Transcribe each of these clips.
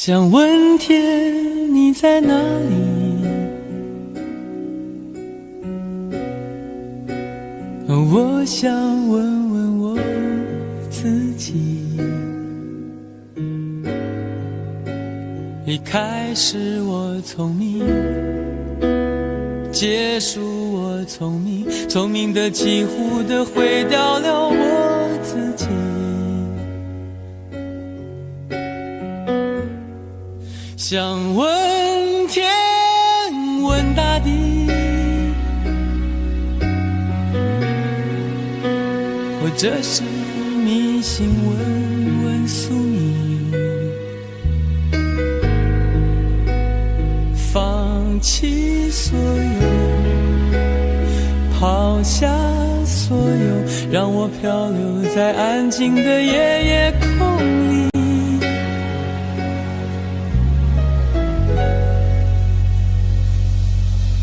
想问天你在哪里，我想问问我自己。一开始我聪明，结束我聪明，聪明的几乎的毁掉了我自己。想问天问大地，或者是迷信问问宿命，放弃所有，抛下所有，让我漂流在安静的夜夜空里。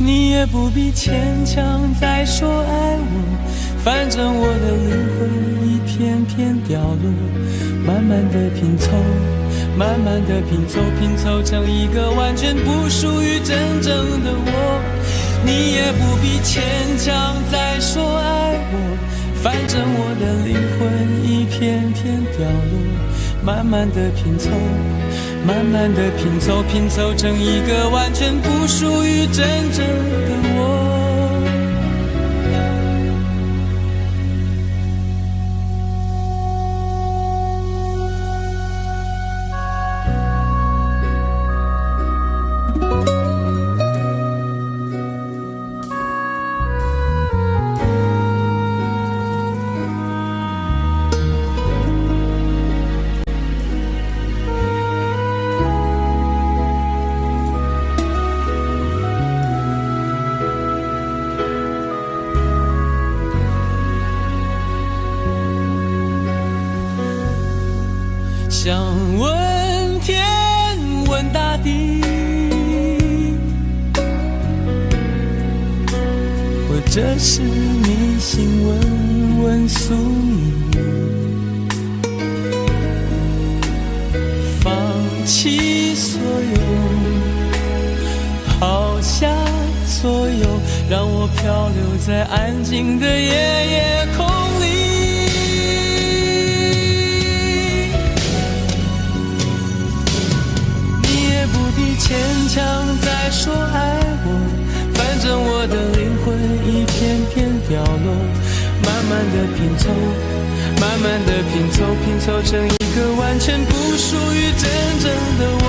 你也不必牵强再说爱我，反正我的灵魂一片片掉落，慢慢的拼凑，慢慢的拼凑，拼凑成一个完全不属于真正的我。你也不必牵强再说爱我，反正我的灵魂一片片掉落，慢慢的拼凑，慢慢的拼凑，拼凑成一个完全不属于真正的我。想问天问大地，或者是迷信问问宿命，放弃所有，抛下所有，让我漂流在安静的夜夜空里。牵强再说爱我，反正我的灵魂一片片掉落，慢慢的拼凑，慢慢的拼凑，拼凑成一个完全不属于真正的我。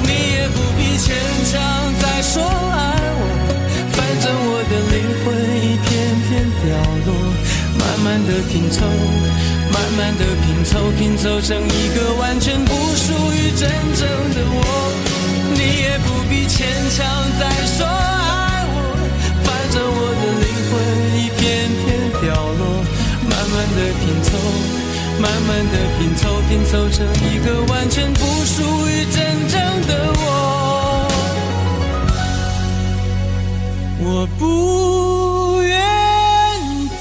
你也不必牵强再说爱我，反正我的灵魂一片片掉落，慢慢的拼凑，慢慢的拼凑，拼凑成一个完全不属于真正的我。你也不必牵强再说爱我，反正我的灵魂一片片掉落，慢慢的拼凑，慢慢的拼凑，拼凑成一个完全不属于真正的我。我不愿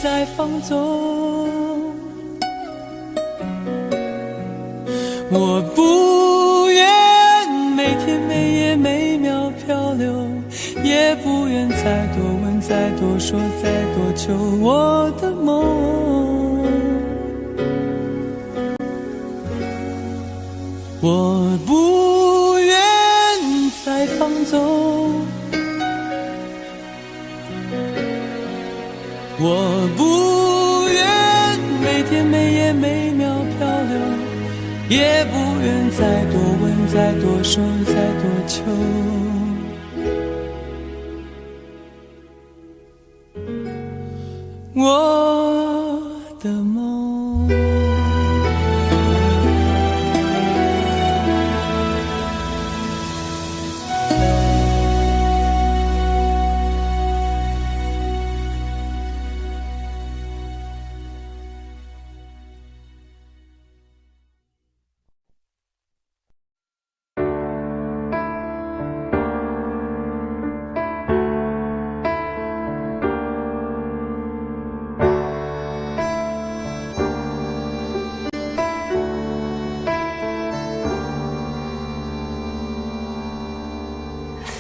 再放纵，我不愿每天每夜每秒漂流，也不愿再多问再多说再多求我的梦。我不愿再放纵，我不愿每天每夜每秒漂流，也不愿再多问再多说再多求我的梦。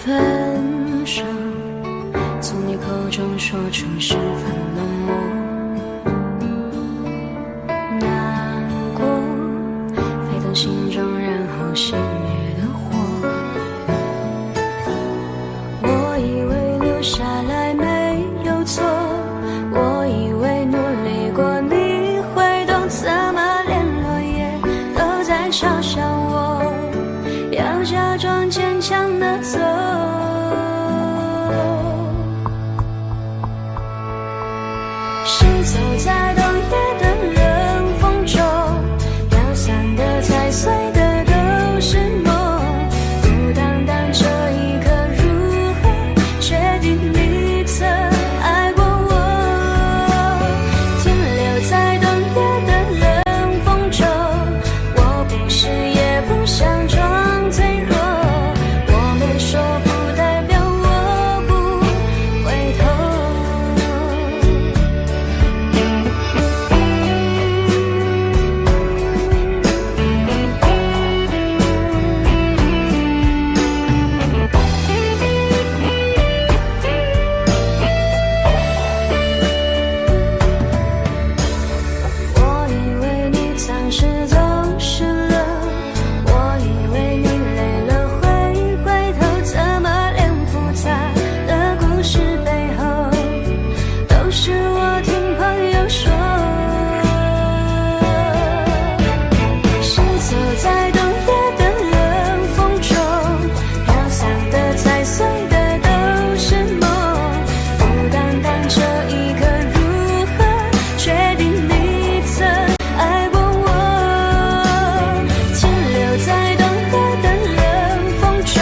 分手，从你口中说出十分冷漠，难过沸腾心中，然后熄灭了火。我以为留下来没有错，我以为努力过你会懂，怎么连落叶都在嘲笑我，要假装坚强的走。行走在冬夜的冷风中，飘散的踩碎的都是梦，孤单单这一刻如何确定你曾爱过我，停留在冬夜的冷风中，我不是也不想装脆弱，我没说不代表我不回头。我以为你暂时走失了，我以为你累了会回头，怎么连复杂的故事背后都是我听朋友说。行走在冬夜的冷风中，飘散的踩碎的都是梦，孤单单这一刻如何确定你曾爱过我，停留在冬夜的冷风中，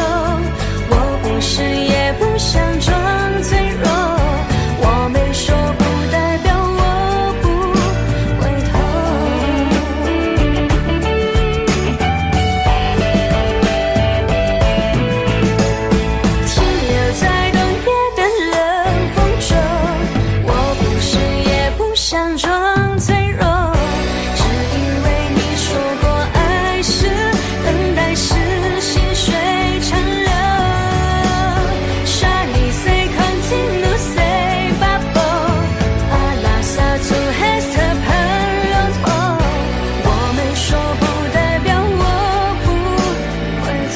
我不是也不想装脆弱，我没说不代表我不回头。停留在冬夜的冷风中，我不是也不想装脆弱，只因为你说过爱是等待，是细水长流。Shiny say continue say bubble， 阿拉萨祖黑色喷龙头，我没说不代表我不回头。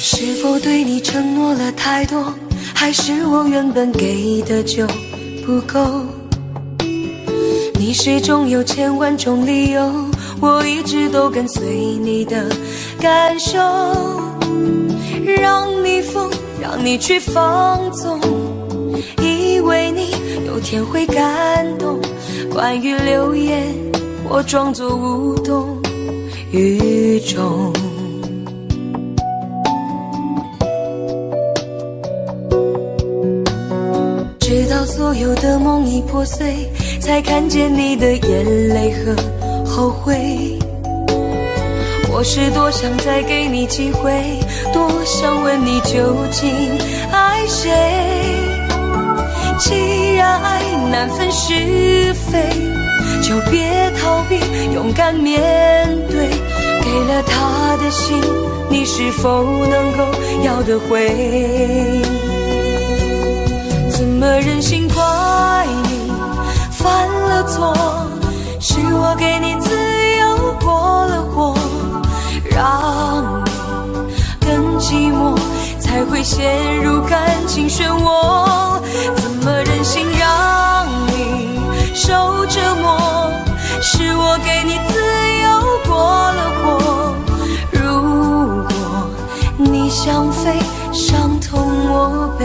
是否对你承诺了太多，还是我原本给的就不够？你始终有千万种理由，我一直都跟随你的感受，让你疯，让你去放纵，以为你有天会感动。关于流言，我装作无动于衷。直到所有的梦已破碎，才看见你的眼泪和后悔。我是多想再给你机会，多想问你究竟爱谁。既然爱难分是非，就别逃避，勇敢面对。给了他的心，你是否能够要得回？怎么忍心怪你犯了错？是我给你自由过了火，让你更寂寞，才会陷入感情漩涡。怎么忍心让你我背。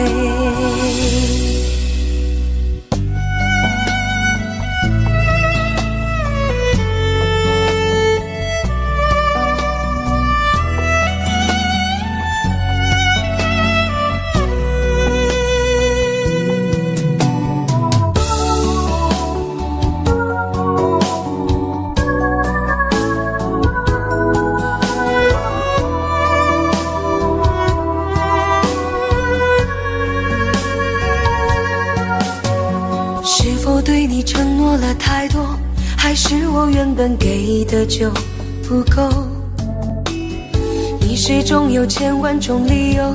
是否对你承诺了太多，还是我原本给的就不够？你始终有千万种理由，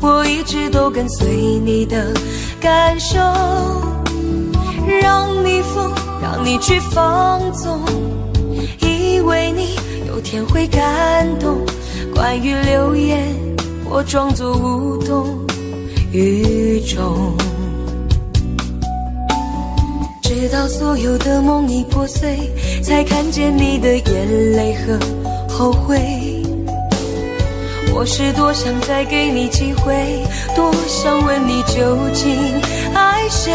我一直都跟随你的感受，让你疯，让你去放纵，以为你有天会感动。关于流言，我装作无动于衷，直到所有的梦已破碎，才看见你的眼泪和后悔。我是多想再给你机会，多想问你究竟爱谁。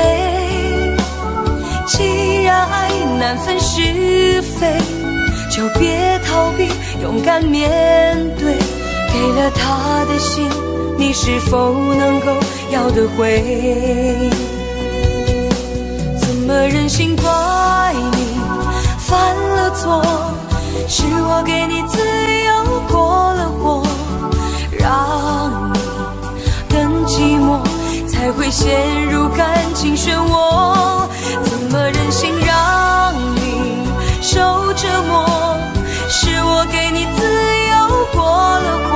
既然爱难分是非，就别逃避，勇敢面对。给了他的心，你是否能够要得回？怎么忍心怪你犯了错？是我给你自由过了火，让你更寂寞，才会陷入感情漩涡。怎么忍心让你受折磨？是我给你自由过了火，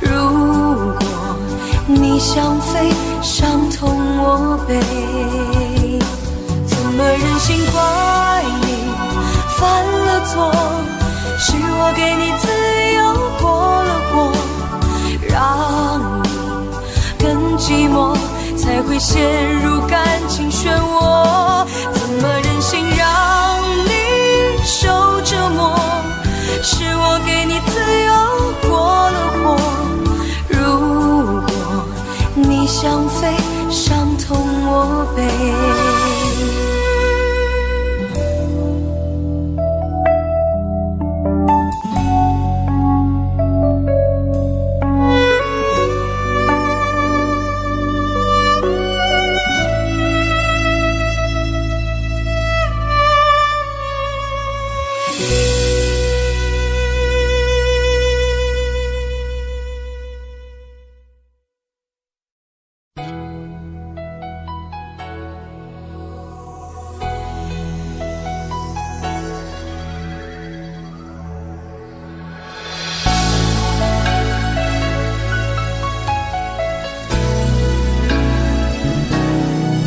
如果你想飞，伤痛我背。怎么忍心怪你犯了错？是我给你自由过了火，让你更寂寞，才会陷入感情漩涡。怎么忍心让你受折磨？是我给你自由过了火，如果你想飞，伤痛我背。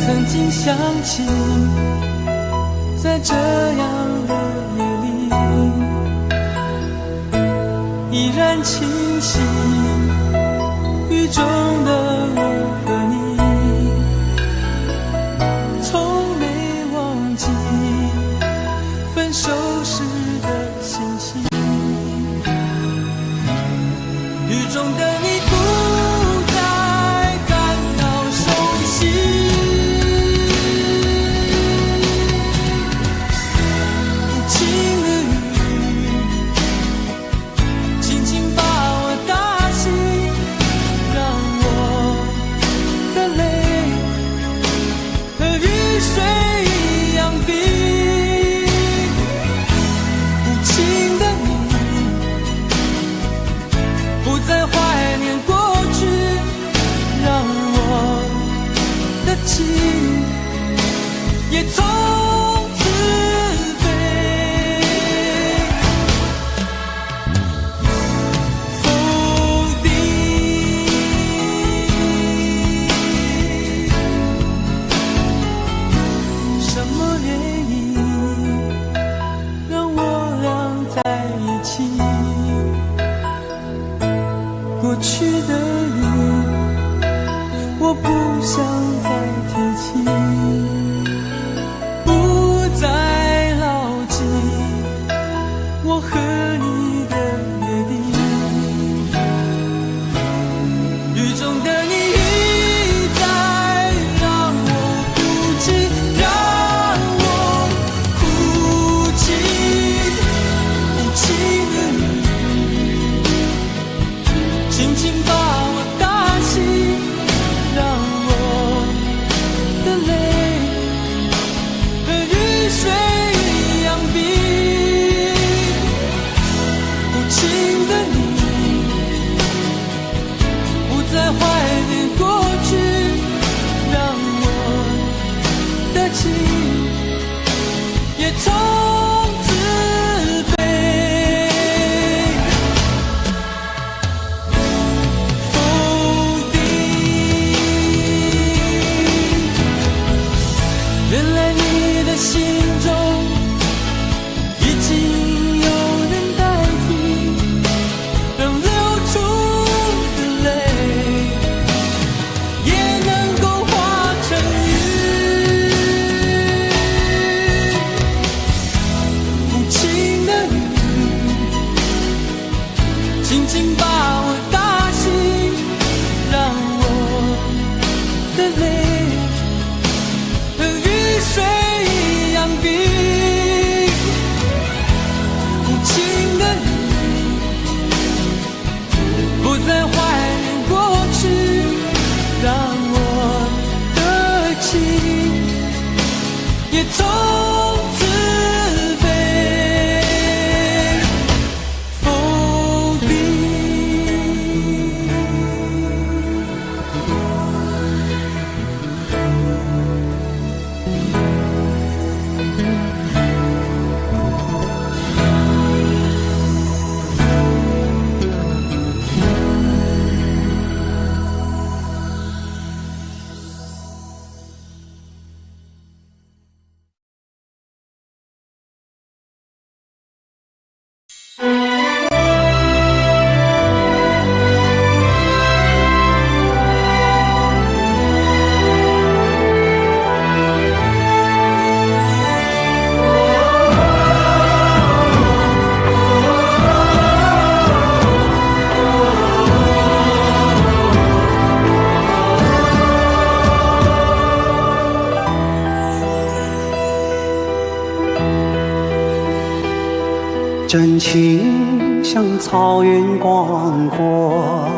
曾经想起，在这样的夜里，依然清晰，雨中的我和你，从没忘记分手时的心情。雨中的你不再感到熟悉，也从此飞，否定什么原因让我俩在一起？过去的你，我不想再提起，不再牢记我和你的约定。雨中的你从此飞，否定。真情像草原广阔，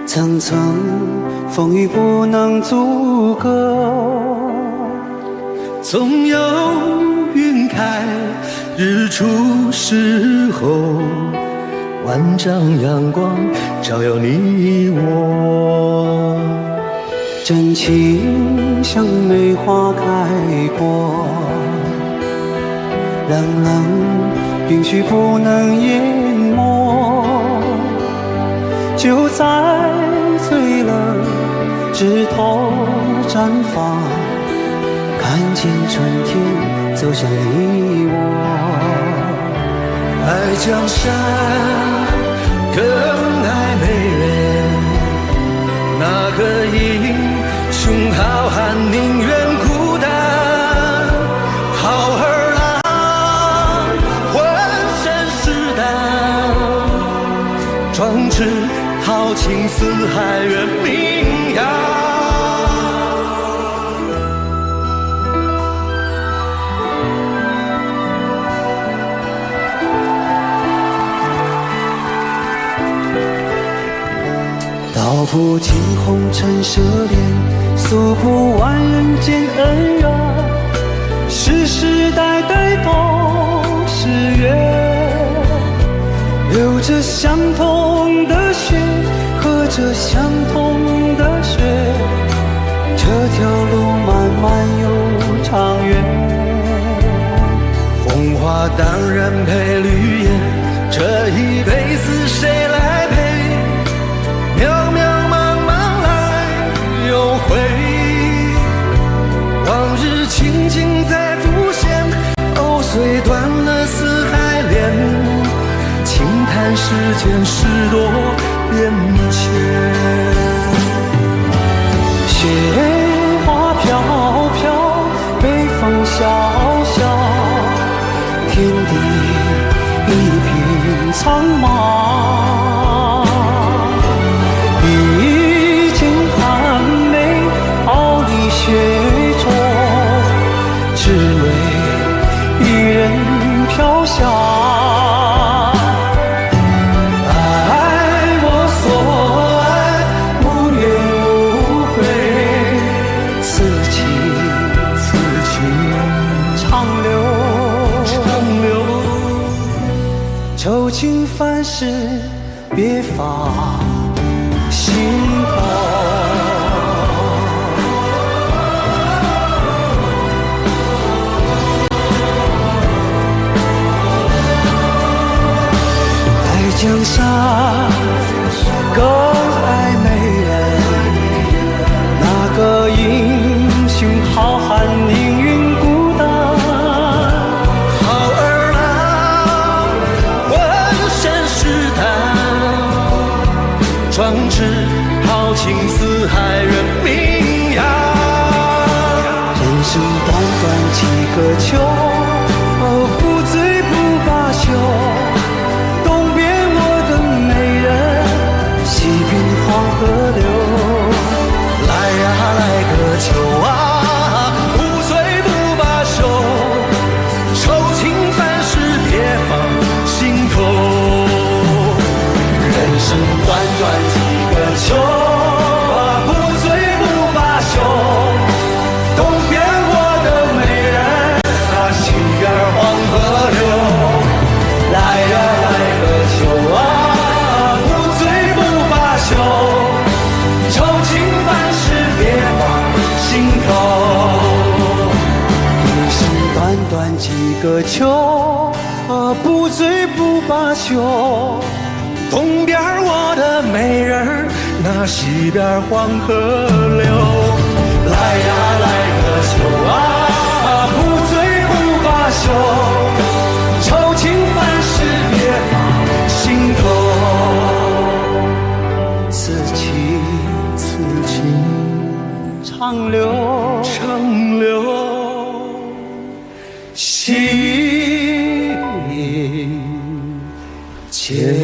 层层风雨不能阻隔。总有云开日出时候，万丈阳光照耀你我。真情像梅花开过，冷冷冰雪不能淹没，就在最冷枝头绽放，看见春天走向你我。爱江山更爱美人，那个英雄好汉宁愿孤单，好儿郎浑身是胆，壮志豪情四海远名扬。道不尽红尘奢恋，诉不完人间恩怨，世世代代都是缘，流着相同的血，喝着相同的水，这条路漫漫又长远。红花当然配绿叶，这一辈子谁来陪？渺渺茫茫来又回，往日情景再浮现，藕虽断了丝还连，轻叹世间事多变迁。雪花飘飘，北风萧萧，天地一片苍茫。一剑寒梅，傲立雪中，只为一人飘香。爱我所爱，无怨无悔，此情长留，愁情烦事别放心头。爱江山更爱美人，那个英雄好汉宁愿孤单，好儿郎浑身是胆，壮志豪情四海远名扬。人生短短几个秋，不醉不罢休。东边我的美人，西边黄河流。来呀来个秋啊，不醉不罢休，愁情烦事别放心头。人生短短几个秋啊，不醉不罢休，东边我的几个秋，不醉不罢休。东边我的美人儿，那西边黄河流。来呀来个秋啊，不醉不罢休。愁情烦事别放心头，此情此情长留长留心间。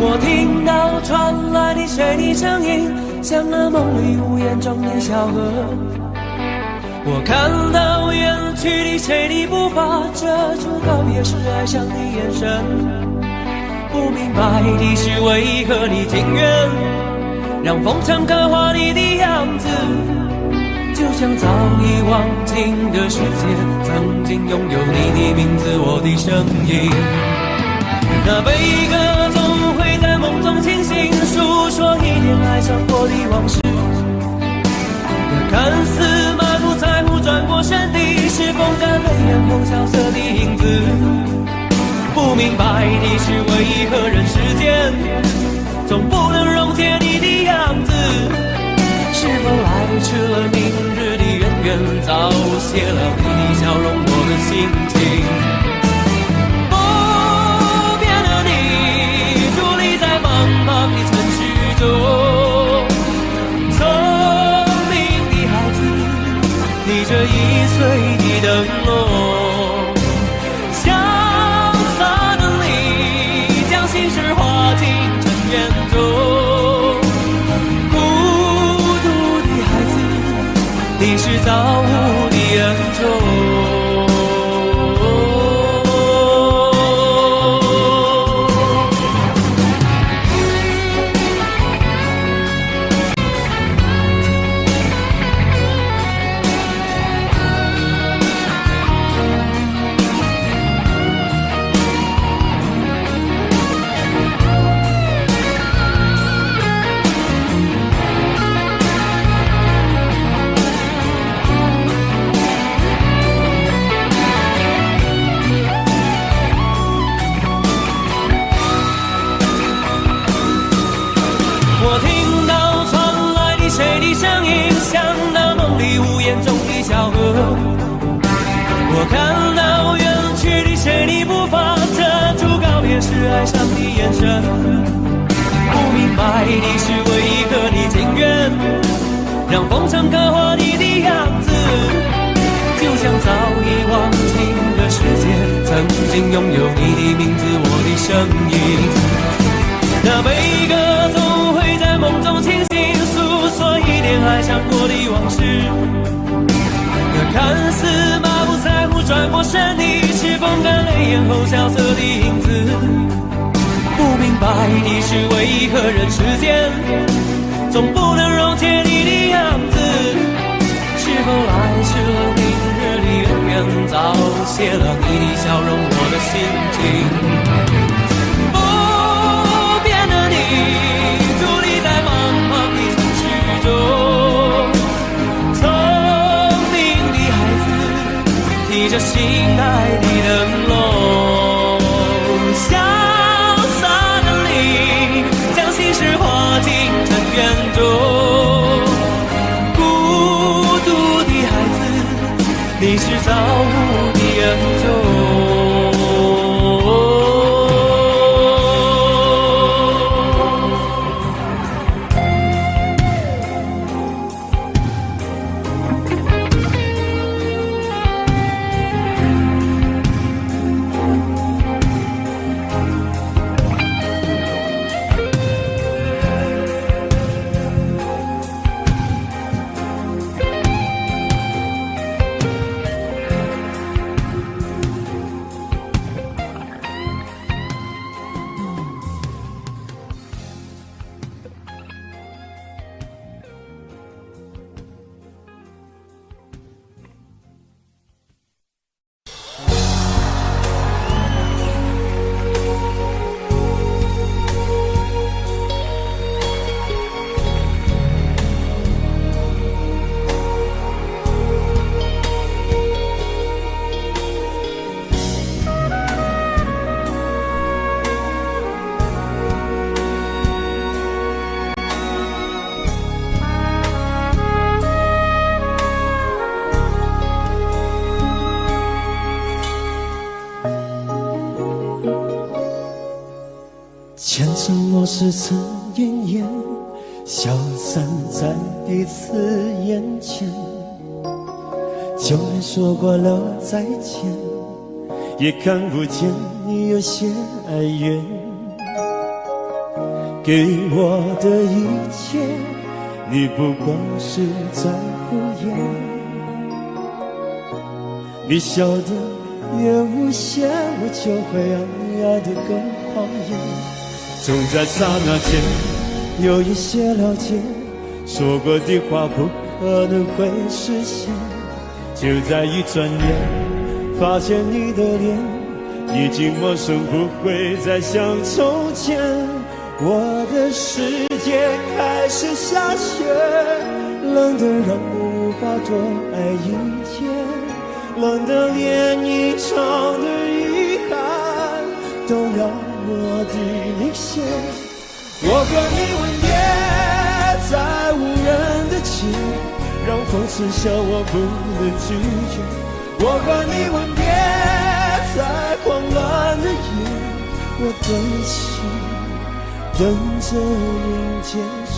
我听到传来的水的声音，像那梦里无言中的小河。我看到远去的谁的步伐，遮住告别时哀伤的眼神。不明白的是为何你情愿让风尘刻画你的样子，就像早已忘情的世界，曾经拥有你的名字，我的声音。那悲歌总会在梦中清醒，诉说一点爱上过的往事。那看似满不在乎转过身的，是风干泪眼后萧瑟的影子。不明白的是为何人世间总不能溶解你的样子，是否来迟了明日的渊源，早谢了你的笑容，我的心情。茫的城市中，聪明的孩子提着易碎的灯笼，潇洒的你将心事化进尘缘中。孤独的孩子，你是造物的恩宠。我听到传来的谁的声音，像那梦里无言中的小河。我看到远去的谁的步伐，遮住告别时哀伤的眼神。不明白的是为何你情愿让风尘刻画你的样子，就像早已忘情的世界，曾经拥有你的名字，我的声音。那悲歌总会在梦中清醒，诉说一点爱上过的往事。那看似满不在乎转过身的，是风干泪眼后萧瑟的影子。不明白的是为何人世间总不能溶解你的样子，是否来迟了明日的渊源，早谢了你的笑容，我的心情。伫立在茫茫的城市中，聪明的孩子提着心爱的灯笼，潇洒的你将心事化进尘缘中。孤独的孩子，你是造物的恩宠。什么是曾应验，消散在彼此眼前。就连说过了再见，也看不见你有些哀怨。给我的一切，你不过是在敷衍。你笑得越无邪，我就会让你爱得更狂野。总在刹那间有一些了解，说过的话不可能会实现。就在一转眼，发现你的脸已经陌生，不会再像从前。我的世界开始下雪，冷得让我无法多爱一天，冷得连一场的遗憾都那么的明显。我和你吻别在无人的街，让风刺笑我不能拒绝。我和你吻别在慌乱的夜，我的心等着迎接伤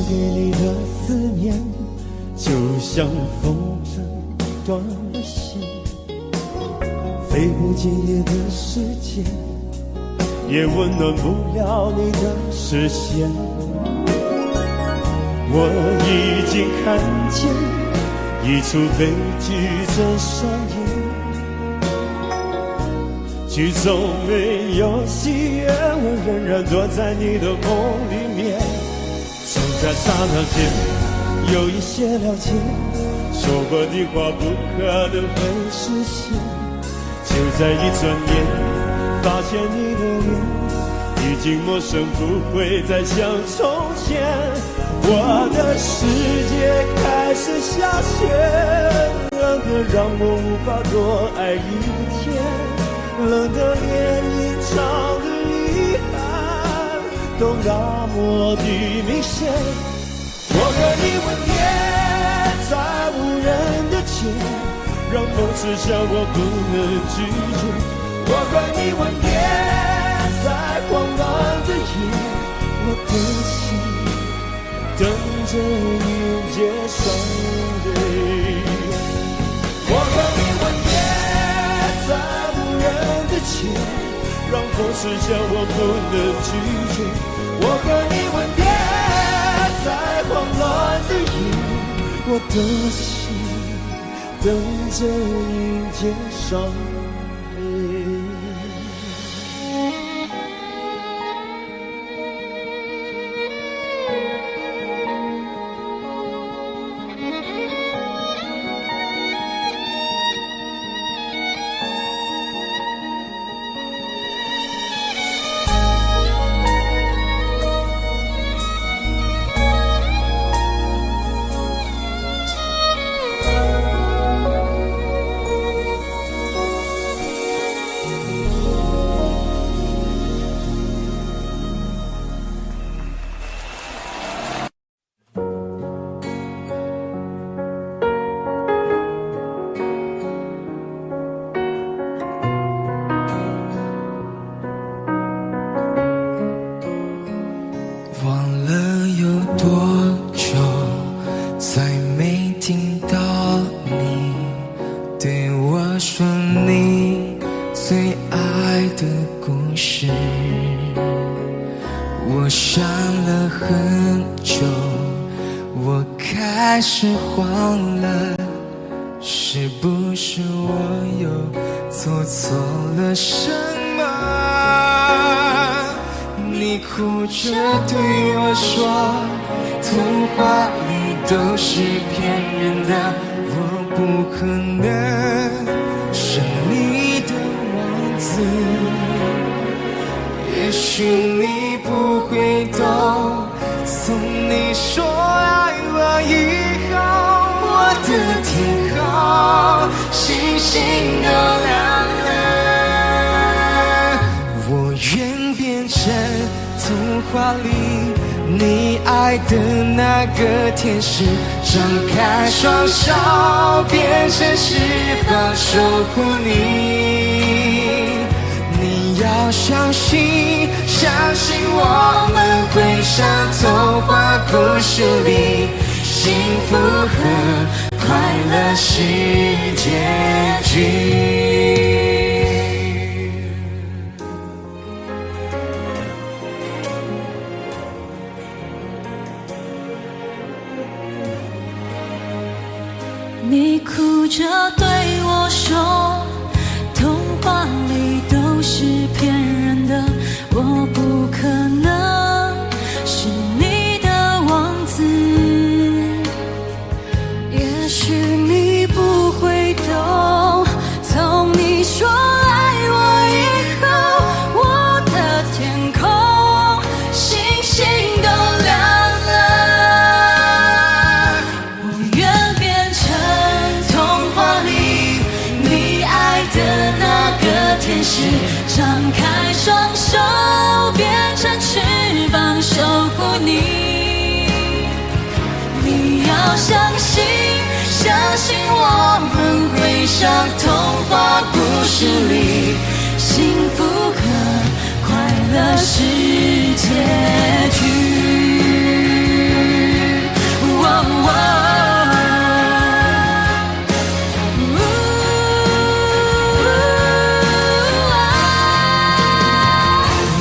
给你的思念，就像风筝断了线，飞不进你的世界，也温暖不了你的视线。我已经看见一出悲剧正上演，剧中没有喜悦，我仍然躲在你的梦里面。总在刹那间有一些了解，说过的话不可能会实现。就在一转眼，发现你的脸已经陌生，不会再像从前。我的世界开始下雪，冷得让我无法多爱一天，冷得连一场的遗憾都那么的明显。我和你吻别在无人的街，让风刺笑我不能拒绝。我和你吻别在慌乱的夜，我的心等着迎接伤悲。我和你吻别在无人的街，让风刺笑我不能拒绝。我和你吻别在慌乱的夜，我的心等着迎接伤悲。开始慌了，是不是我又做错了什么？你哭着对我说，童话里都是骗人的，不可能是你的王子。也许你不会懂，从你说爱我以后，我的天空星星都亮了。我愿变成童话里你爱的那个天使，张开双手变成翅膀守护你。你要相信，相信我们会像童话故事里，幸福和快乐是结局。你哭着对我说，童话里都是骗人的，我不可能是你的王子。也许你不会懂，从你说爱我以后，我的天空星星都亮了。我愿变成童话里你爱的那个天使，张开双手变成翅膀守护你。你要相信，相信我们会像童话故事里，幸福和快乐是结局。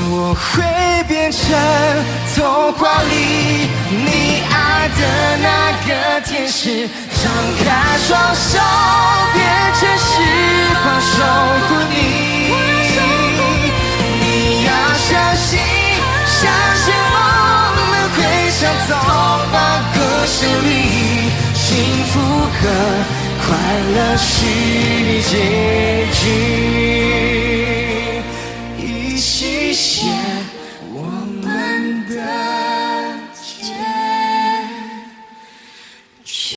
我会变成童话里你爱的那个天使，张开双手变成翅膀守护你。你要相信，相信我们会像童话故事里，幸福和快乐是结局。一起写我们的结局。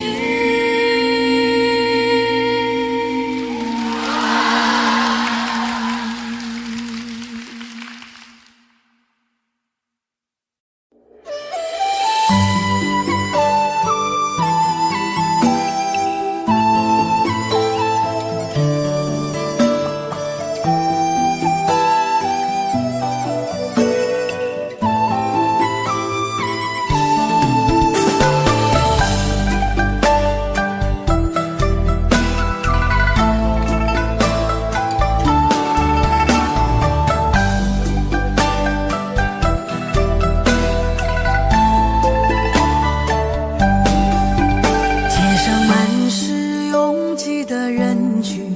街上满是拥挤的人群，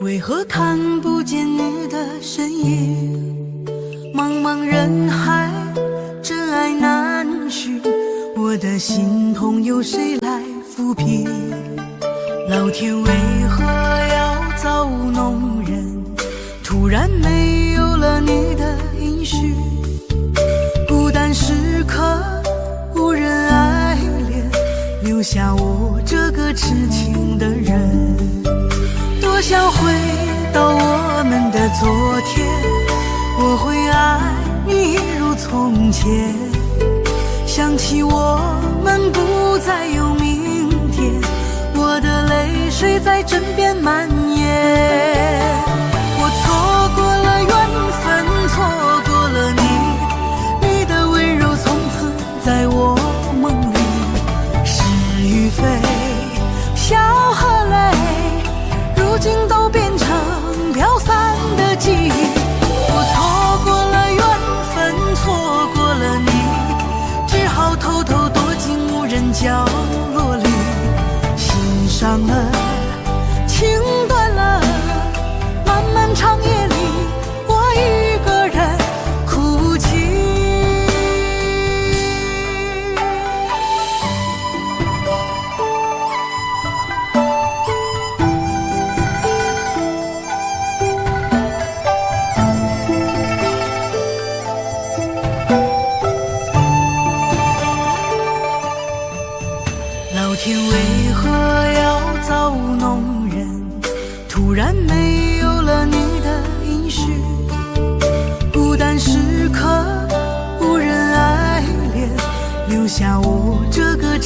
为何看不见你的身影？茫茫人海，真爱难寻，我的心痛由谁来抚平？老天为何要造物弄人？突然没有了你的音讯，孤单时刻无人爱怜，留下我这个痴情的人。多想回到我们的昨天，我会爱你一如从前。想起我们不再有明天，我的泪水在枕边蔓延。我错过了缘分，错过了你，你的温柔从此在我梦里。是与非，笑和泪，如今都变成飘散的记忆。我错过了缘分，错过了你，只好偷偷躲进无人角落里。心伤了，情断了，漫漫长夜里，我一个人哭泣。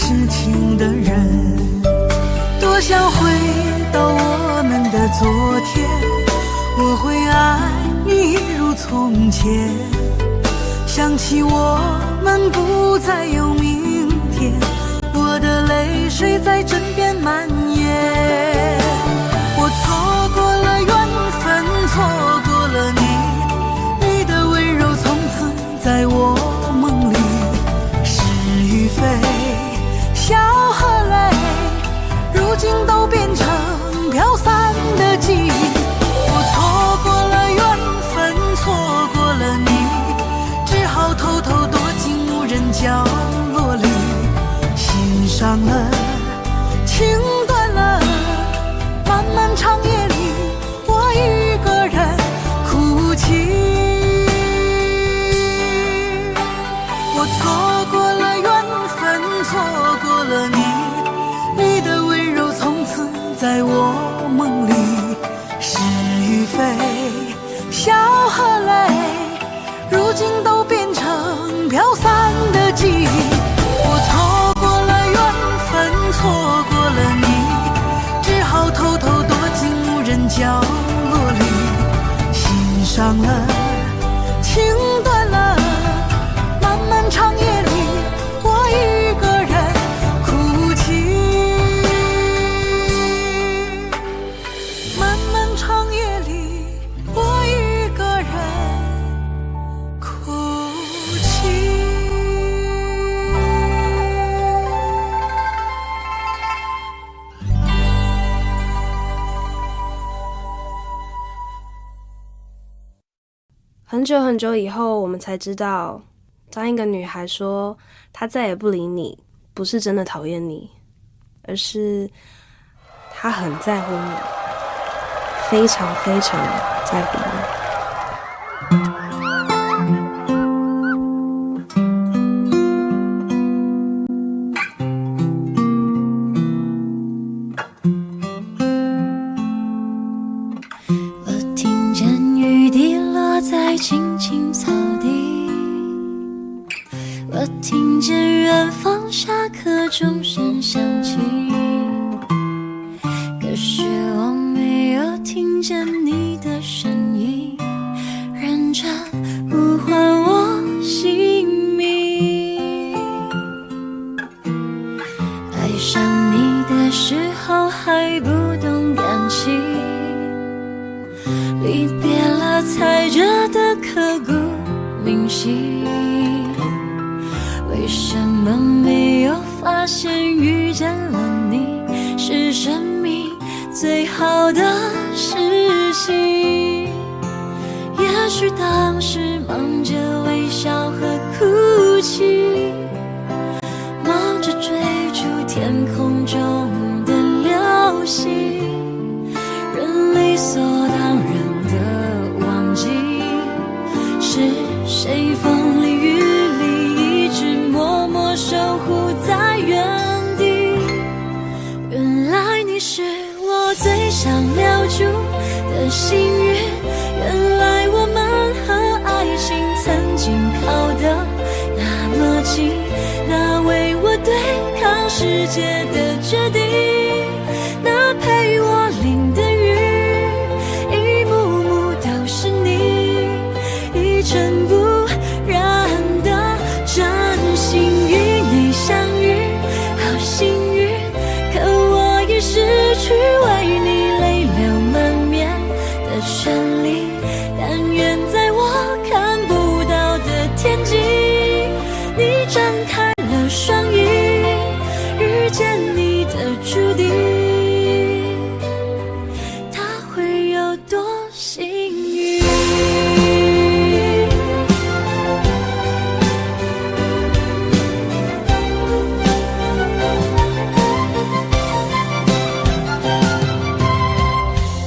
痴情的人。多想回到我们的昨天，我会爱你一如从前。想起我们不再有明天，我的泪水在枕边蔓延。我错过了缘分，错过了你，你的温柔从此在我梦里。是与非，笑和泪，如今都变成飘散的记忆。我错过了缘分，错过了你，只好偷偷躲进无人角落里。心伤了，情断了，漫漫长夜里，我一个人哭泣。我错过了缘分，错过了你，你的温柔从此在我梦里。是与非，笑和泪，如今都变成飘散的记忆。我错过了缘分，错过了你，只好偷偷躲进无人角落里。心伤了，情断了，漫漫长夜里，我一个人哭泣。漫漫长夜里，我一个人哭泣。很久很久以后，我们才知道，当一个女孩说她再也不理你，不是真的讨厌你，而是她很在乎你，非常非常在乎你。我听见雨滴落在青青草地，我听见远方下课钟声响起，可是我没有听见你的声音，认真呼唤我姓名。爱上你的时候还不懂感情，离别了才觉得刻骨铭心。为什么没有发现遇见了你是生命最好的事情？也许当时忙着微笑和哭泣，忙着追逐天空中的流星，人理所当然的忘记是谁风里雨里一直默默守护在原地。原来你是我最想留住的幸运，原来我们和爱情曾经靠得那么近，那为我对抗世界的决定，那陪我淋的雨，一幕幕都是你，一尘不染的真心。与你相遇好幸运，可我已失去为你泪流满面的权利。但愿在我看不到的天际，你张开了双翼，遇见你的注定，他会有多幸运？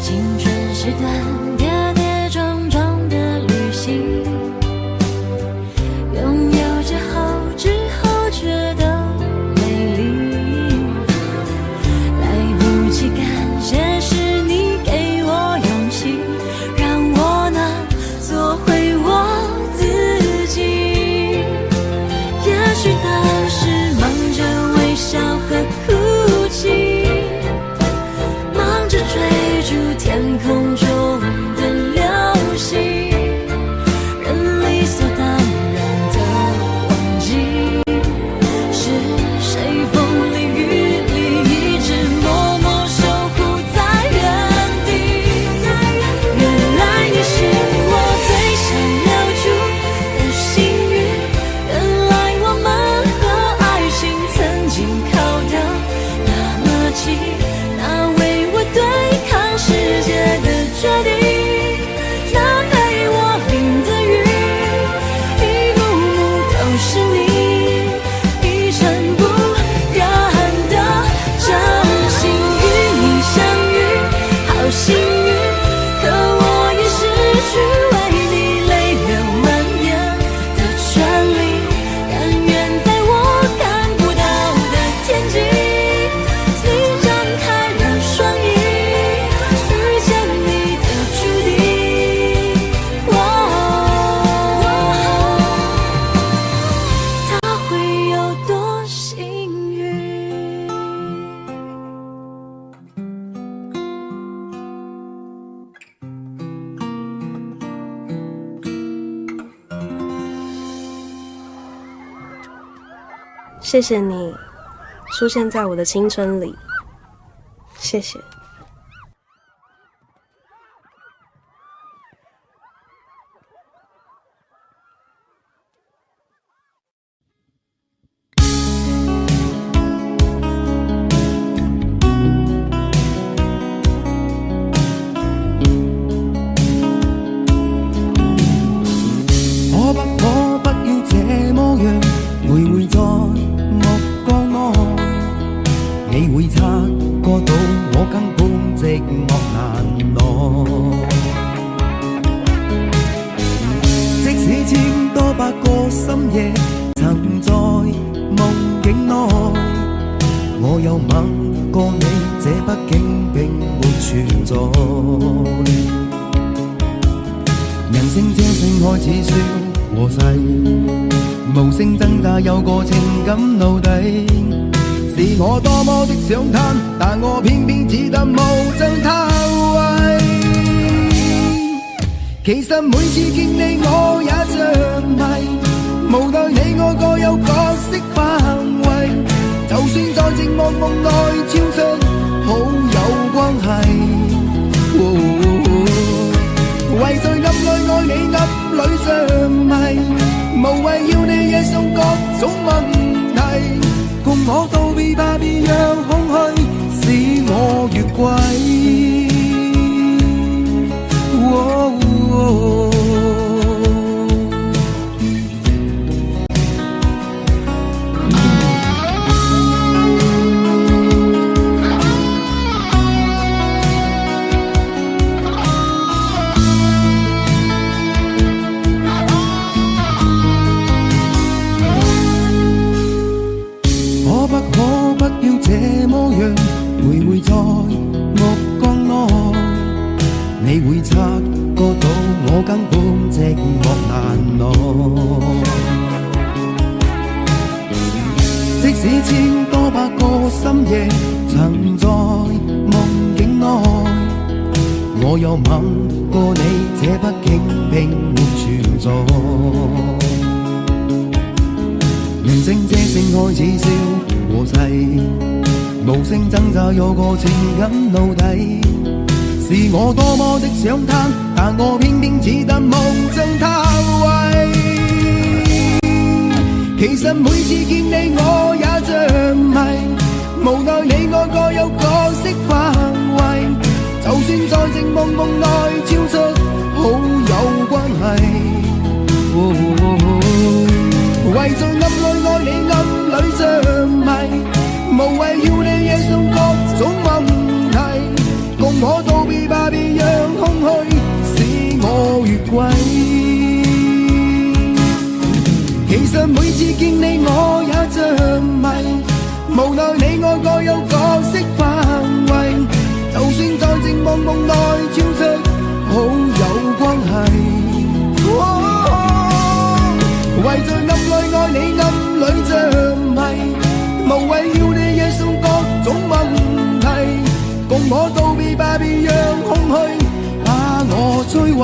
青春是段跌跌撞撞的旅行，拥有之后觉得美丽，来不及感谢是你给我勇气，让我能做回我自己。也许当时忙着微笑谢谢你出现在我的青春里，谢谢。你會察覺到我根本寂寞難耐。即使千多百個深夜曾在夢境內，我有吻過你，這畢竟並沒存在。人聲這聲開始說和諧，無聲掙扎有個情感奴隸。是我多麼的想貪，但我偏偏只得無盡貪位。其實每次見你我也着迷，無奈你我各有角色範圍，就算在寂寞夢內超出好友關係。為在暗裏愛你暗裏着迷，無謂要你惹上各種問題。共我道別吧，別讓空虛使我越軌。徘徊在目光內，你會察覺到我根本寂寞難耐。即使千多百個深夜曾在夢境內，我有吻過你，這畢竟並沒存在。人聲這聲開始消和諧，無聲掙扎有個情感奴隸。是我多麼的想貪，但我偏偏只得無盡貪位。其實每次見你我也着迷，無奈你我各有角色範圍，就算在寂寞夢內超出好友關係。為在暗裏愛你暗裏着迷，無謂要你惹上各種問題。共我道別吧，別讓空虛使我越軌。其實每次見你我也着迷，無奈你我各有角色範圍，就算在寂寞夢內超出好友關係。為在暗裏愛你暗裏着迷，無謂要你惹上各種問題。共我道別吧，別讓空虛把我摧毀。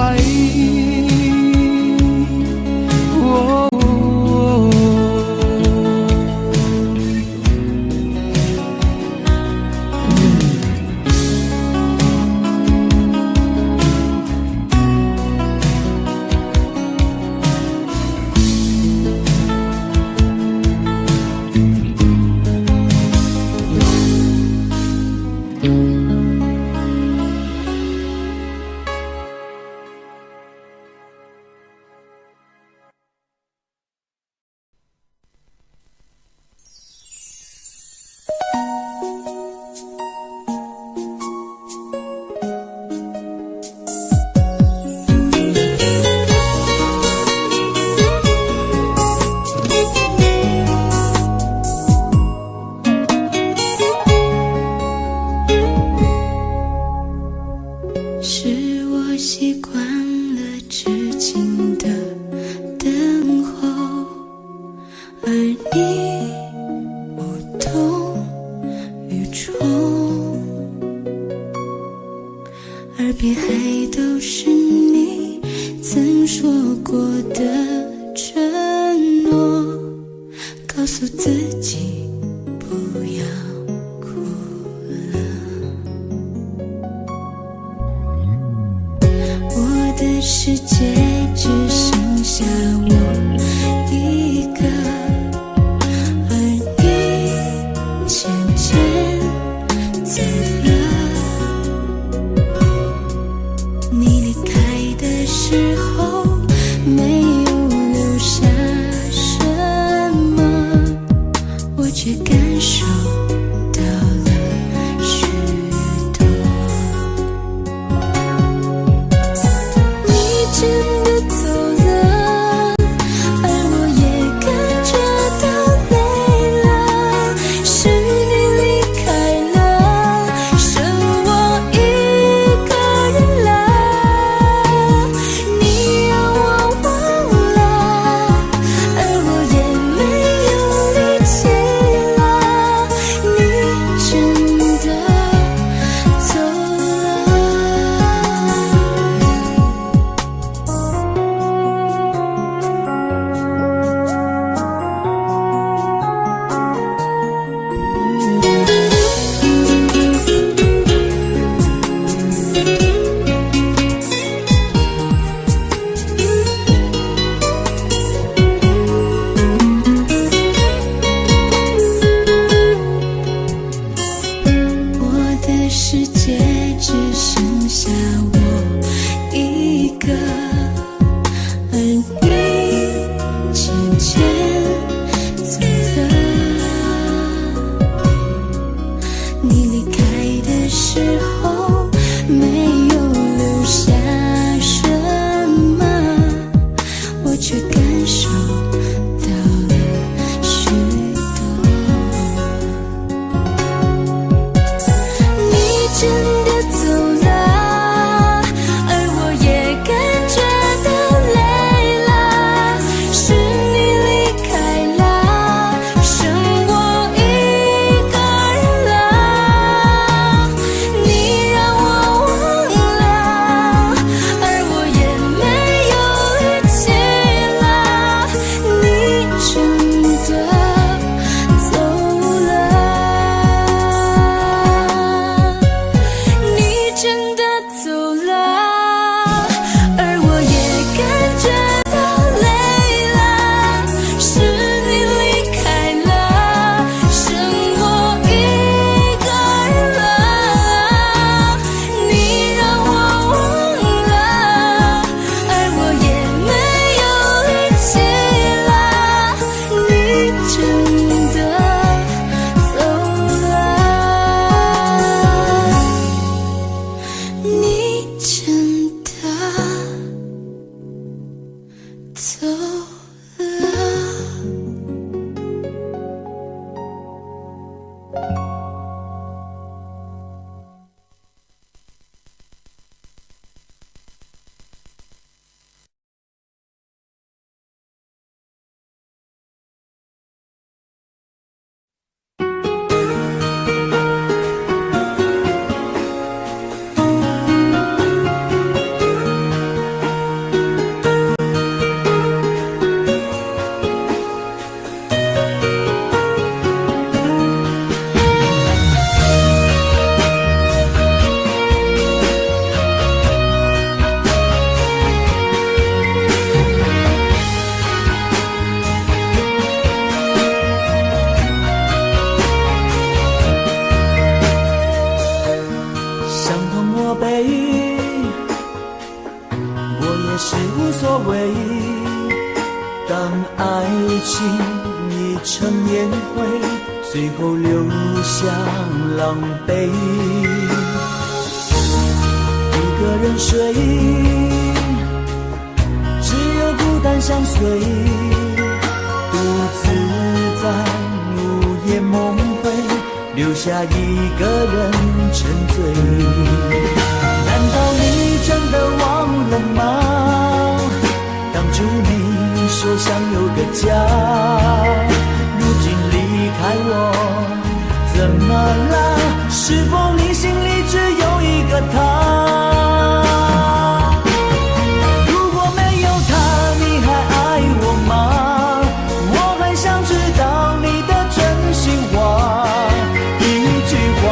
耳边还都是你曾说过的承诺，告诉自己世界只剩下我一个，而你渐渐走了。你离开的时候没有留下什么，我却感受到了许多。你真的走了，而我也感觉到累了。是你离开了，剩我一个人了。你让我忘了，而我也没有力气了。你真的走了。我的世界只剩下我一个，而你渐渐走了。你离开的时候没有留下什么，我却感受到了许多。你真的走了，而我也感觉到累了。是你离开了，剩我一个人了。你让我忘了，而我也没有力气了。你真的走了。你真的走了，而我也感觉到累了。是你离开了，剩我一个人了。你让我忘了，而我也没有力气了。你真的走了，你真的走了。伤痛我背，我也是无所谓。当爱情已成烟灰，最后留下狼狈。一个人睡，只有孤单相随，独自在午夜梦回，留下一个人沉醉。难道你真的忘了吗？当初你说想有个家，如今离开我，怎么了？是否你心里只有一个他？如果没有他，你还爱我吗？我很想知道你的真心话，一句话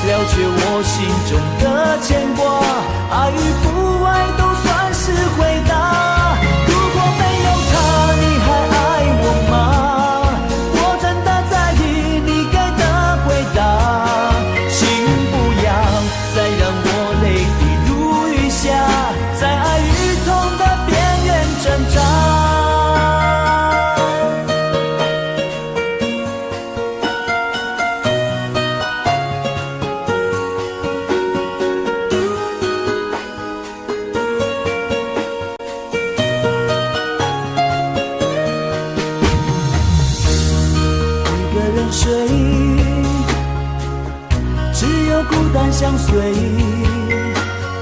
了却我心中的牵挂，爱与不爱都算是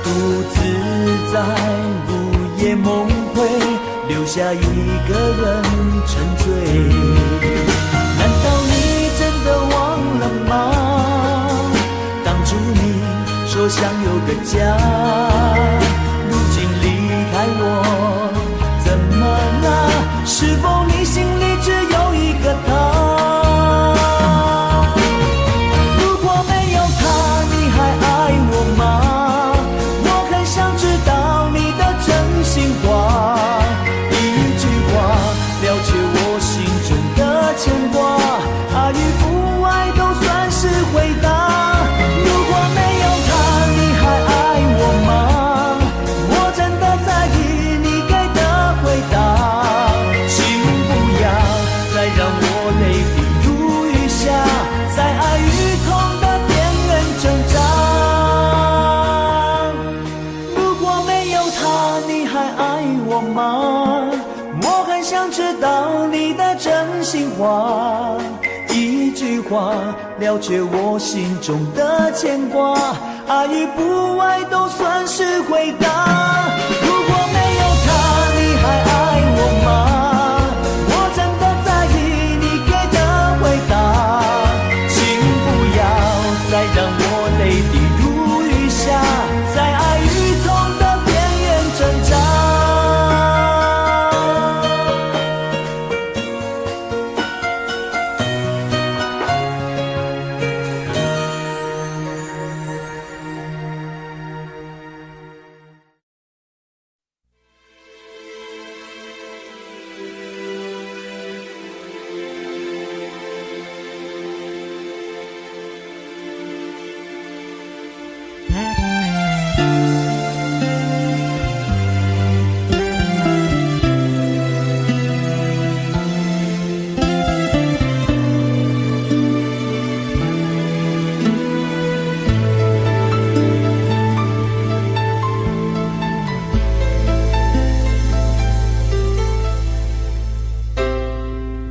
独自在午夜梦回，留下一个人沉醉。难道你真的忘了吗？当初你说想有个家，如今离开我，怎么了？是否你心里只有一个他？如果没有他，你还爱我吗？我很想知道你的真心话，一句话了解我心中的牵挂，爱与不爱都算是回答。如果没有他，你还爱我吗？我真的在意你给的回答，请不要再让我泪滴如雨下，在爱与痛的边缘挣扎。如果没有他，你还爱我吗？我很想知道你的真心话，一句话了解我心中的牵挂，爱与不爱都算是回答。如果没有他，你还爱我吗？我真的在意你给的回答，请不要再让我泪滴如雨下，在爱与痛的边缘挣扎。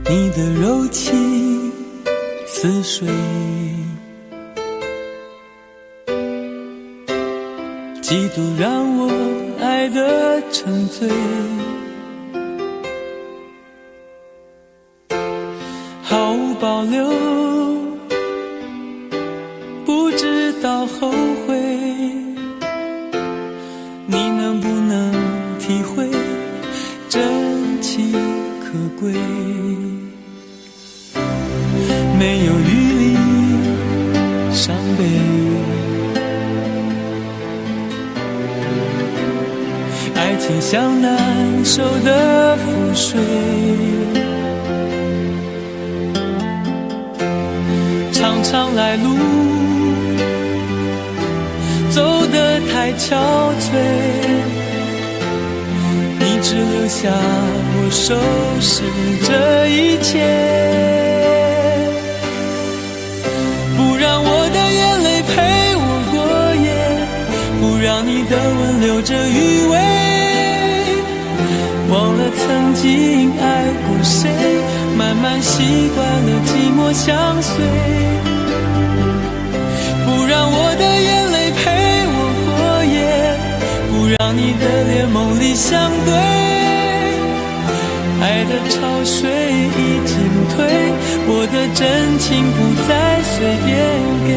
你的柔情似水，几度让我爱得沉醉，毫无保留，不知道后悔。你能不能体会真情可贵？没有余力伤悲，爱情像难收的覆水，长长来路走得太憔悴，你只留下我收拾这一切，不让我的眼泪陪我过夜，不让你的吻留着余味，忘了曾经爱过谁，慢慢习惯了寂寞相随，不让我的眼泪陪我过夜，不让你的脸梦里相对，爱的潮水已经退，我的真情不再随便给。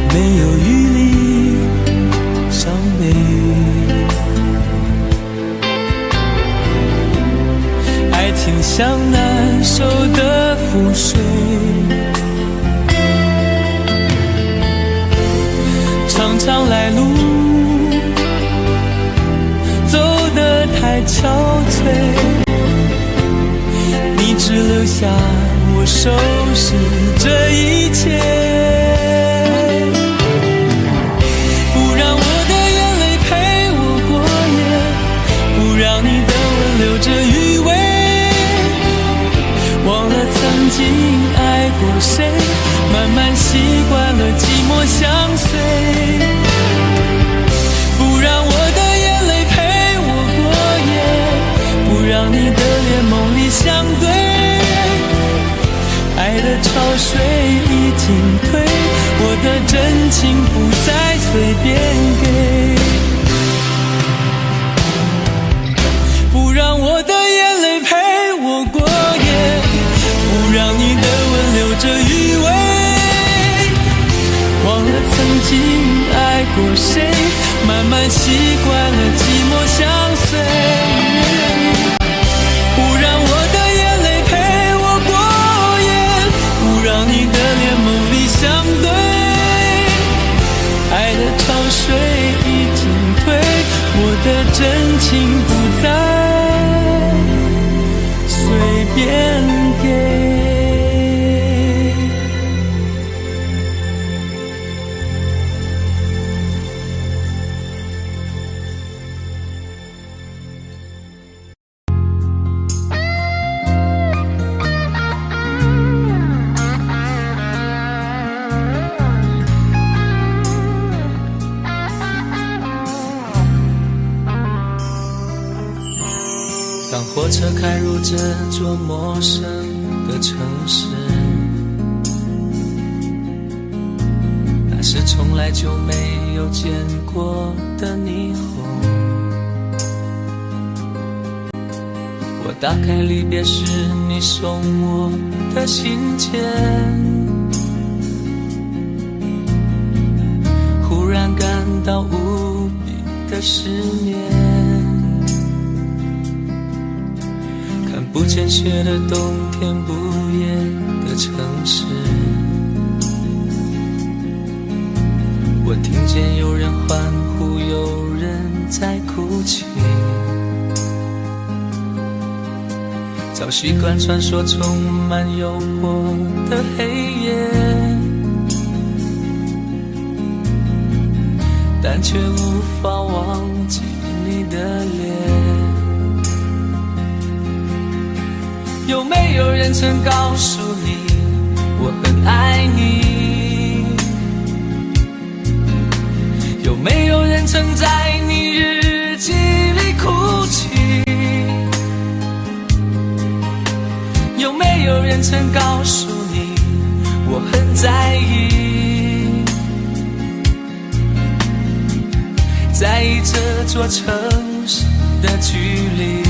没有余力伤悲，爱情像难收的覆水，常常来路走得太憔悴，你只留下我收拾这一切，不谁，慢慢习惯了寂寞相随。不让我的眼泪陪我过夜，不让你的脸梦里相对。爱的潮水已经退，我的真情不再随便给。不让我的眼泪陪我过夜，不让你的吻留着余味。忘了曾经爱过谁，慢慢习惯了寂寞相随。不让我的眼泪陪我过夜，不让你的脸梦里相对。爱的潮水已经退，我的真情不再随便给。当火车开入这座陌生的城市，那是从来就没有见过的霓虹。我打开离别时你送我的信笺，忽然感到无比的失眠。看不见雪的冬天，不夜的城市，我听见有人欢呼，有人在哭泣。早习惯传说充满诱惑的黑夜，但却无法忘记你的脸。有没有人曾告诉你我很爱你？有没有人曾在你日记里哭泣？有没有人曾告诉你我很在意？在意这座城市的距离。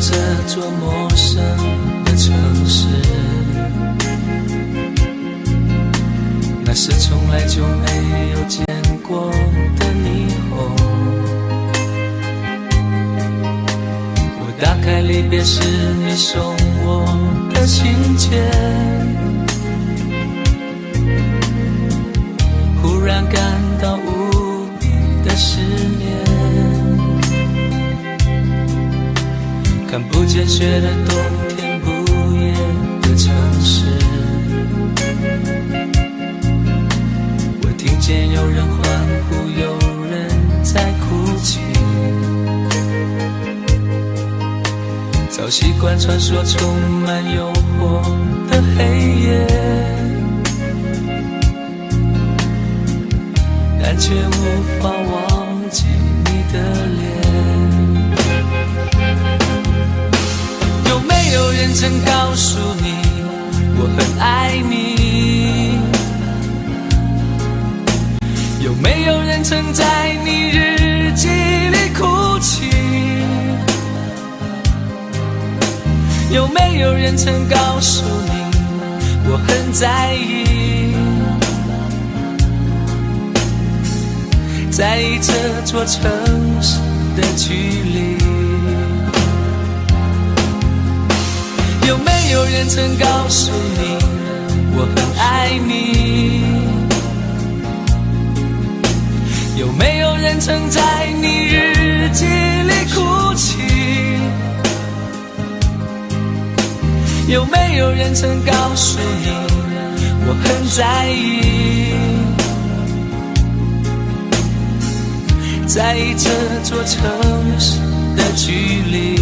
这座陌生的城市，那是从来就没有见过的霓虹。我打开离别时你送我的信笺，忽然感到无比的失眠。看不见雪的冬天，不夜的城市，我听见有人欢呼，有人在哭泣。早习惯传说充满诱惑的黑夜，但却无法忘记你的脸。有没有人曾告诉你我很爱你？有没有人曾在你日记里哭泣？有没有人曾告诉你我很在意？在意这座城市的距离。有没有人曾告诉你我很爱你？有没有人曾在你日记里哭泣？有没有人曾告诉你我很在意？在意这座城市的距离。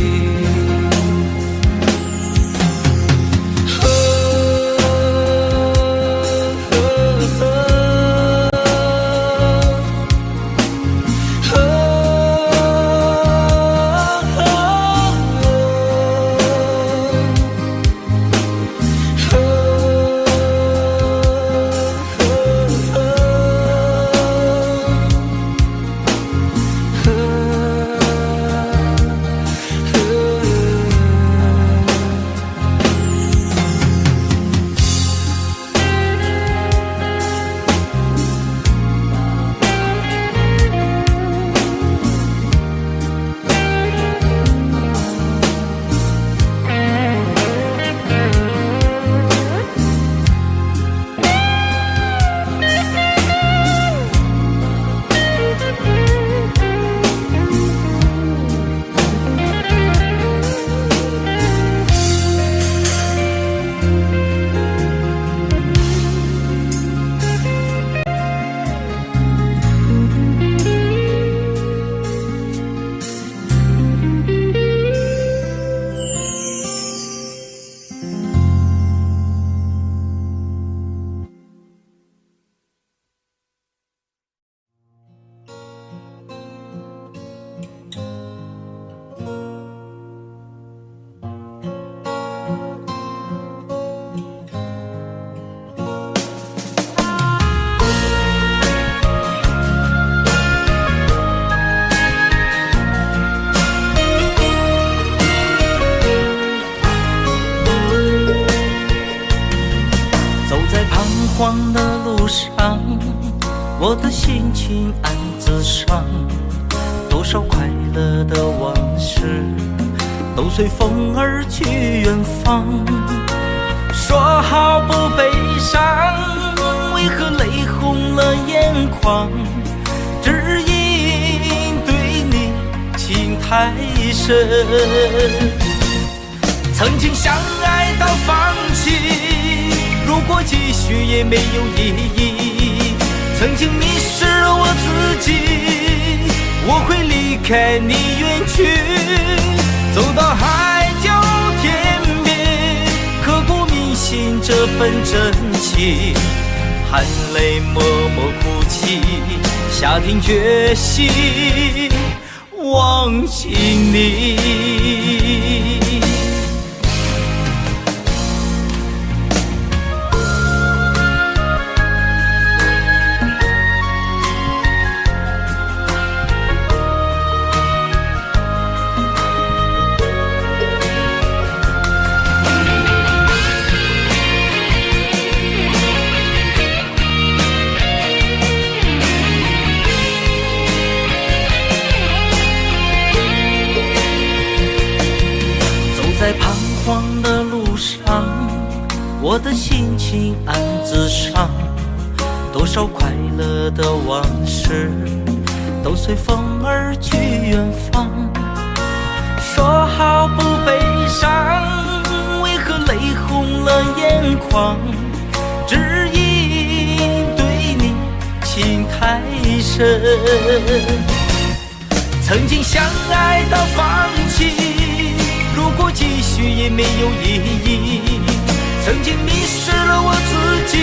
慌的路上，我的心情暗自伤，多少快乐的往事都随风而去远方。说好不悲伤，为何泪红了眼眶？只因对你情太深，曾经相爱到放弃，如果继续也没有意义。曾经迷失了我自己，我会离开你远去，走到海角天边，刻骨铭心这份真情，含泪默默哭泣，下定决心忘记你。在彷徨的路上，我的心情暗自伤，多少快乐的往事都随风而去远方。说好不悲伤，为何泪红了眼眶？只因对你情太深，曾经相爱到放弃，如果继续也没有意义。曾经迷失了我自己，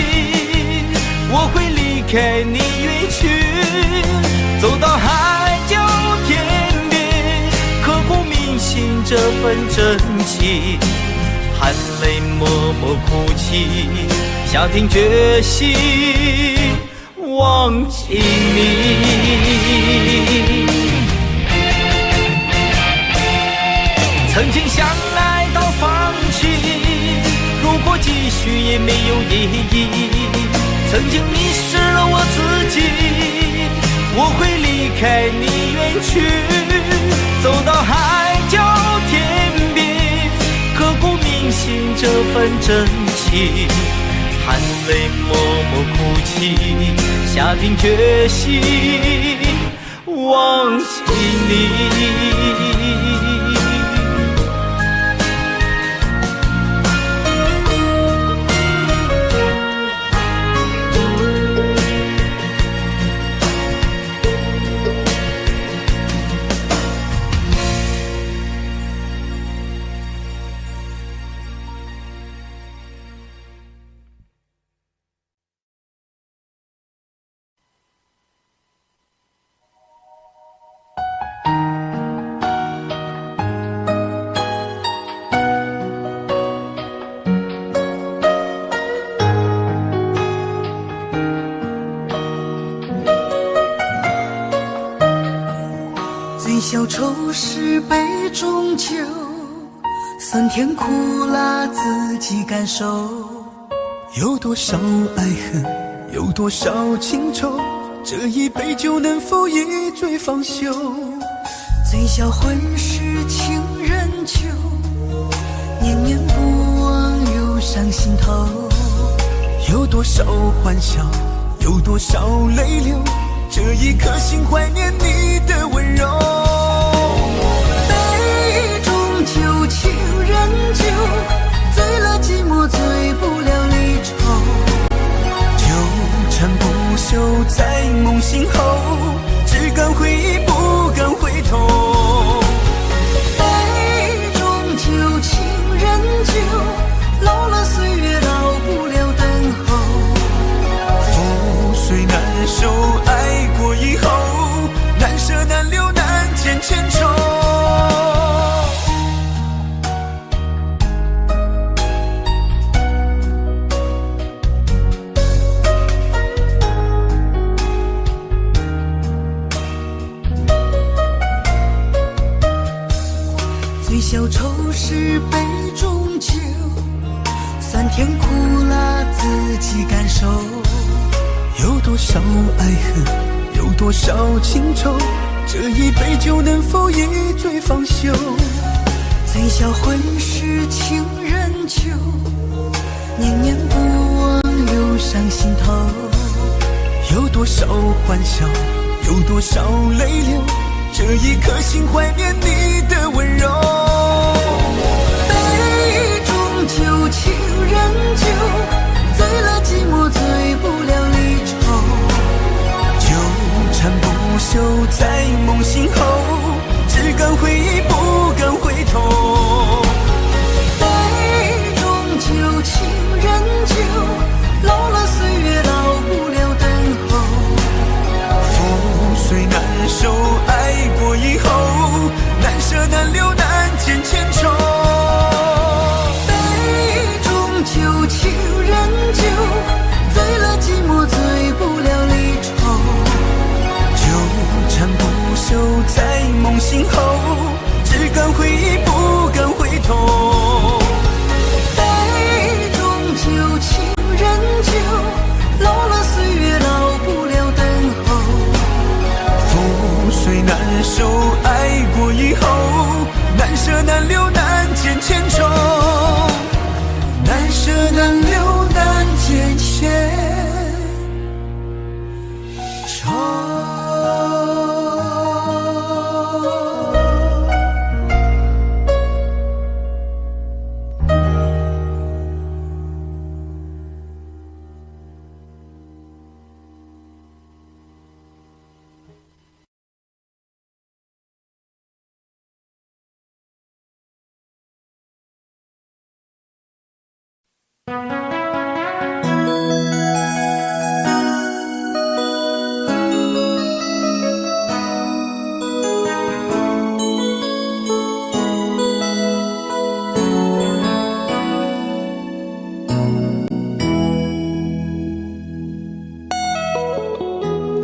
我会离开你远去，走到海角天边，刻骨铭心这份真情，含泪默默哭泣，下定决心忘记你。曾经相爱到放弃，如果继续也没有意义。曾经迷失了我自己，我会离开你远去，走到海角天边，刻骨铭信这份真情，含泪默默哭泣，下定决心忘记你。醉消愁是杯中酒，酸甜苦辣自己感受。有多少爱恨，有多少情愁，这一杯酒能否一醉方休？醉消魂是情人酒，念念不忘忧伤心头。有多少欢笑，有多少泪流，这一颗心怀念你的温柔。杯中酒，情人酒，醉了寂寞，醉不了离愁。纠缠不休在梦醒后，只敢回忆不敢回头。杯中酒，情人酒，老了岁月老不了等候。覆水难收，爱过以后，难舍难留难见千愁。醉消愁是杯中酒，酸甜苦辣自己感受。有多少爱恨，有多少情愁，这一杯酒能否一醉方休？醉消魂是情人酒，念念不忘忧伤心头。有多少欢笑，有多少泪流，这一颗心怀念你的温柔。杯中酒，情人酒，醉了寂寞，醉不了离愁。纠缠不休在梦醒后，只敢回忆不敢回头。杯中酒，情人酒，老了岁月老不了等候。覆水难收，爱过以后，难舍难留难见千愁。杯中酒，情人酒，醉了寂寞，醉不了离愁。纠缠不休在梦醒后，只敢回忆不敢回头。杯中酒，情人酒，老了岁月老不了等候。覆水难收，爱过以后，难舍难留难见千愁。难舍难留难见千愁。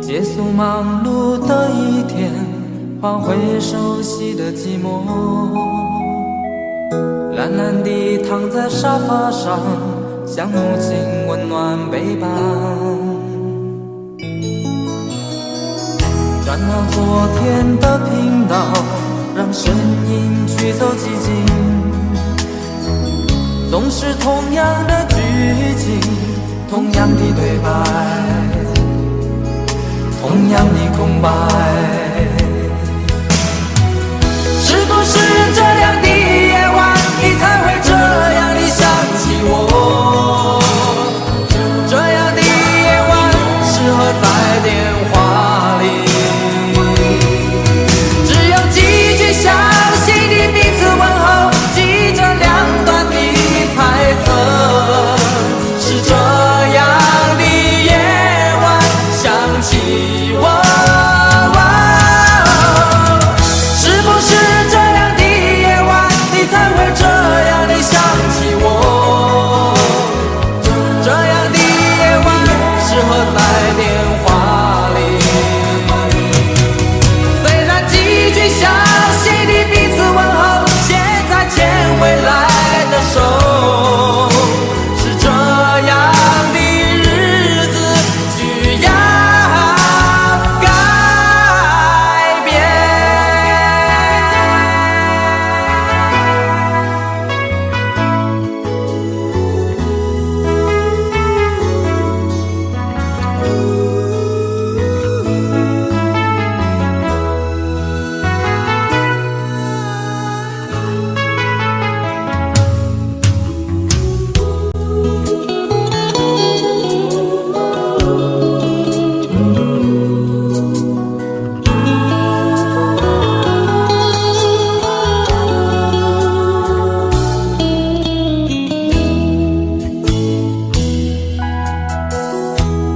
结束忙碌的一天，换回熟悉的寂寞，懒懒地躺在沙发上，像母亲温暖背膀。转到昨天的频道，让声音驱走寂静，总是同样的剧情，同样的对白，同样的空白。是不是这样的夜晚，你才会这样的想起我？这样的夜晚适合在电话里，只有几句详细的彼此问候，记着两端的猜测。是这样的夜晚想起我。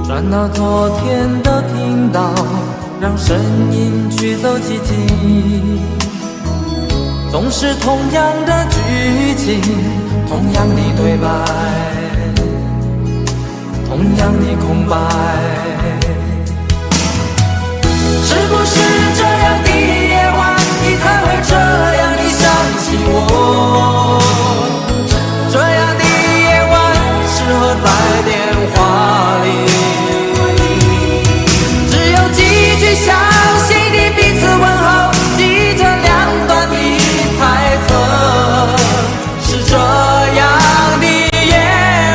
转到昨天的频道，让声音驱走寂静。总是同样的剧情，同样的对白，同样的空白。是不是这样的夜晚，你才会这样的想起我？这样的夜晚适合在电话里，详细的彼此问候，记着两端的猜测。是这样的夜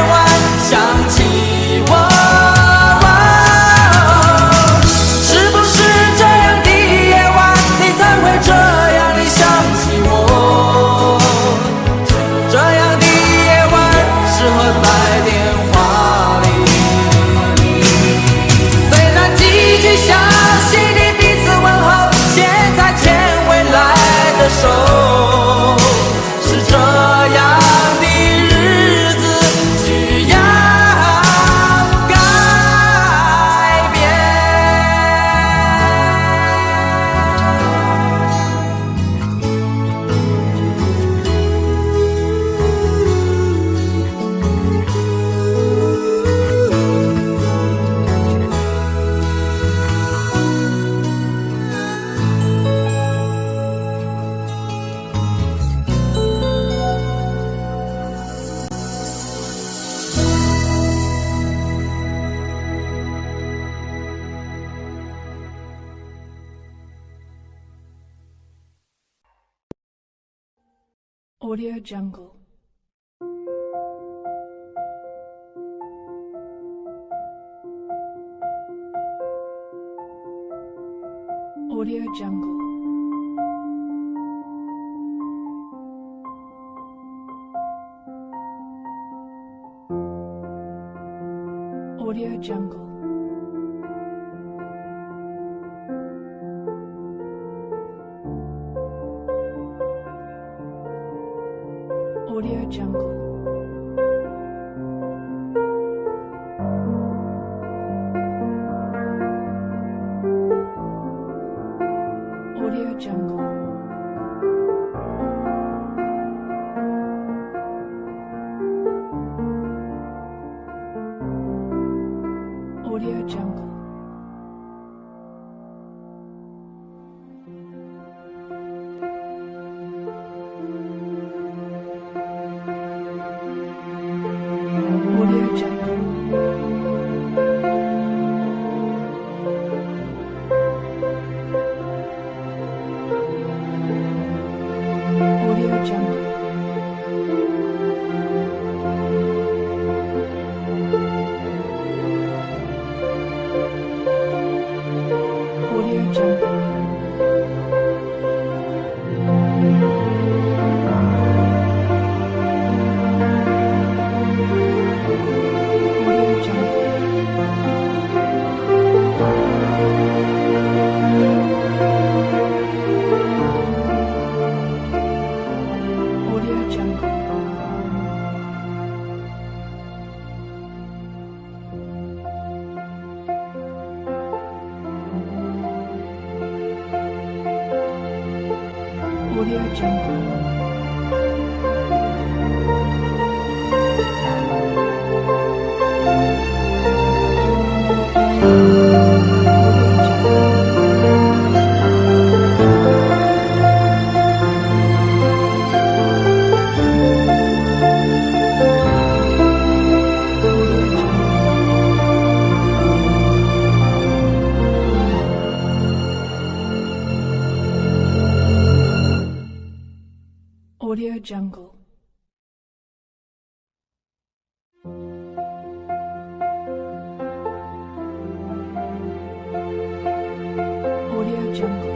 晚想起我。是不是这样的夜晚，你才会这样的想起我？这样的夜晚适合在电话里，虽然几句详手，是这样的日子需要改变。Audio Jungle. Audio Jungle. Audio Jungle. Audio Jungle. Audio Jungle. Audio Jungle. Audio Jungle. Audio Jungle. Audio Jungle. Audio Jungle.